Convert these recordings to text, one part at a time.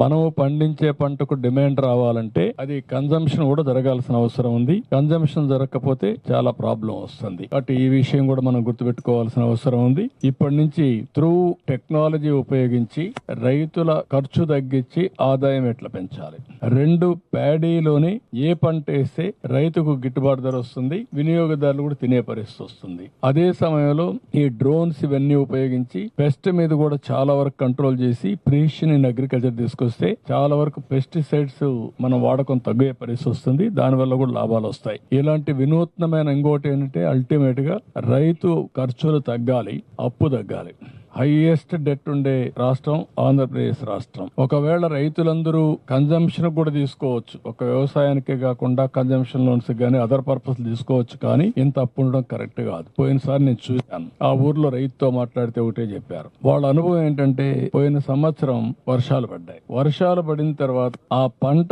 మనం పండించే పంటకు డిమాండ్ రావాలంటే అది కన్జంప్షన్ కూడా జరగాల్సిన అవసరం ఉంది. కన్జంప్షన్ జరగకపోతే చాలా ప్రాబ్లం వస్తుంది. కాబట్టి ఈ విషయం కూడా మనం గుర్తుపెట్టుకోవాల్సిన అవసరం ఉంది. ఇప్పటి నుంచి త్రూ టెక్నాలజీ ఉపయోగించి రైతుల ఖర్చు తగ్గించి ఆదాయం ఎట్లా పెంచాలి. రెండు, ప్యాడీలోని ఏ పంట వేస్తే రైతుకు గిట్టుబాటు ధర వస్తుంది, వినియోగదారులు కూడా తినే పరిస్థితి వస్తుంది. అదే సమయంలో ఈ డ్రోన్స్ ఇవన్నీ ఉపయోగించి పెస్ట్ మీద కూడా చాలా వరకు కంట్రోల్ చేసి ప్రిసిషన్ ఇన్ అగ్రికల్చర్ తీసుకొస్తే చాలా వరకు పెస్టిసైడ్స్ మనం వాడకం తగ్గే పరిస్థితి వస్తుంది. దానివల్ల కూడా లాభాలు వస్తాయి. ఇలాంటి వినూత్నమైన ఇంకోటి ఏంటంటే అల్టిమేట్ గా రైతు ఖర్చులు తగ్గాలి, అప్పు తగ్గాలి. హైయెస్ట్ డెట్ ఉండే రాష్ట్రం ఆంధ్రప్రదేశ్ రాష్ట్రం. ఒకవేళ రైతులందరూ కన్జంప్షన్ కూడా తీసుకోవచ్చు, ఒక వ్యవసాయానికే కాకుండా కన్జంప్షన్ లోన్స్ కానీ అదర్ పర్పస్ తీసుకోవచ్చు, కానీ ఇంత అప్పు ఉండడం కరెక్ట్ కాదు. పోయినసారి నేను చూశాను, ఆ ఊర్లో రైతుతో మాట్లాడితే ఒకటే చెప్పారు. వాళ్ళ అనుభవం ఏంటంటే పోయిన సంవత్సరం వర్షాలు పడ్డాయి. వర్షాలు పడిన తర్వాత ఆ పంట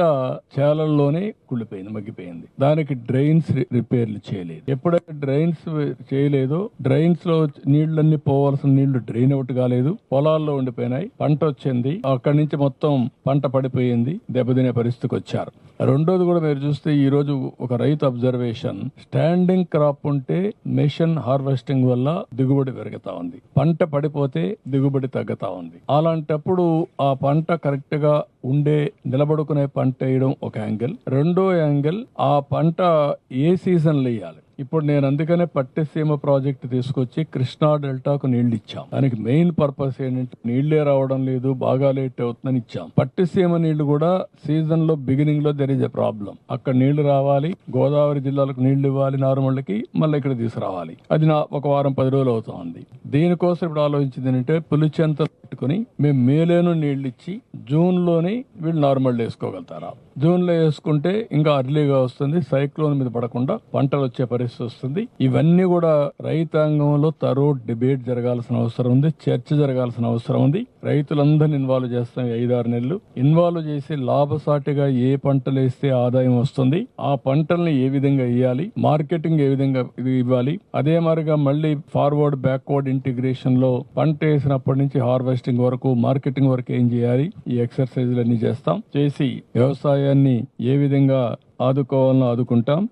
చేలల్లోనే కుళ్ళిపోయింది, మగ్గిపోయింది. దానికి డ్రైన్స్ రిపేర్లు చేయలేదు. ఎప్పుడైతే డ్రైన్స్ చేయలేదో డ్రైన్స్ లో నీళ్లన్నీ పోవాల్సిన నీళ్లు డ్రైన్ అవుట్ కాలేదు, పొలాల్లో ఉండిపోయినాయి. పంట వచ్చింది, అక్కడి నుంచి మొత్తం పంట పడిపోయింది, దెబ్బతినే పరిస్థితికి వచ్చారు. రెండోది కూడా మీరు చూస్తే ఈ రోజు ఒక రైతు అబ్జర్వేషన్, స్టాండింగ్ క్రాప్ ఉంటే మెషిన్ హార్వెస్టింగ్ వల్ల దిగుబడి పెరుగుతా ఉంది, పంట పడిపోతే దిగుబడి తగ్గుతా ఉంది. అలాంటప్పుడు ఆ పంట కరెక్ట్ గా ఉండే నిలబడుకునే పంట వేయడం ఒక యాంగిల్. రెండో యాంగిల్, ఆ పంట ఏ సీజన్ లో వేయాలి. ఇప్పుడు నేను అందుకనే పట్టిసీమ ప్రాజెక్ట్ తీసుకొచ్చి కృష్ణా డెల్టాకు నీళ్లు ఇచ్చాం. దానికి మెయిన్ పర్పస్ ఏంటంటే నీళ్లే రావడం లేదు, బాగా లేట్ అవుతుందని ఇచ్చాం. పట్టిసీమ నీళ్లు కూడా సీజన్ లో బిగినింగ్ లో దెర్ ఇస్ ఎ ప్రాబ్లం. అక్కడ నీళ్లు రావాలి, గోదావరి జిల్లాలకు నీళ్లు ఇవ్వాలి, నార్మల్కి మళ్ళీ ఇక్కడ తీసుకురావాలి. అది ఒక వారం 10 రోజులు అవుతుంది. దీనికోసం ఇప్పుడు ఆలోచించింది ఏంటంటే పులిచెంత పెట్టుకుని మేము మేలోనూ నీళ్లు ఇచ్చి జూన్ లోని వీళ్ళు నార్మల్ వేసుకోగలుగుతారా. జూన్ లో వేసుకుంటే ఇంకా అర్లీగా వస్తుంది, సైక్లోన్ మీద పడకుండా పంటలు వచ్చే పరిస్థితి వస్తుంది. ఇవన్నీ కూడా రైతాంగంలో తరో డిబేట్ జరగాల్సిన అవసరం ఉంది, చర్చ జరగాల్సిన అవసరం ఉంది. రైతులందరినీ ఇన్వాల్వ్ చేస్తాం. 5-6 నెలలు ఇన్వాల్వ్ చేసి లాభసాటిగా ఏ పంటలు వేస్తే ఆదాయం వస్తుంది, ఆ పంటల్ని ఏ విధంగా వేయాలి, మార్కెటింగ్ ఏ విధంగా ఇవ్వాలి. అదే మాదిరిగా మళ్ళీ ఫార్వర్డ్ బ్యాక్వర్డ్ ఇంటిగ్రేషన్ లో పంట వేసినప్పటి నుంచి హార్వెస్టింగ్ వరకు మార్కెటింగ్ వరకు ఏం చేయాలి, ఈ ఎక్సర్సైజ్లన్నీ చేస్తాం. చేసి వ్యవసాయాన్ని ఏ విధంగా ఆదుకోవాలని ఆదుకుంటాం.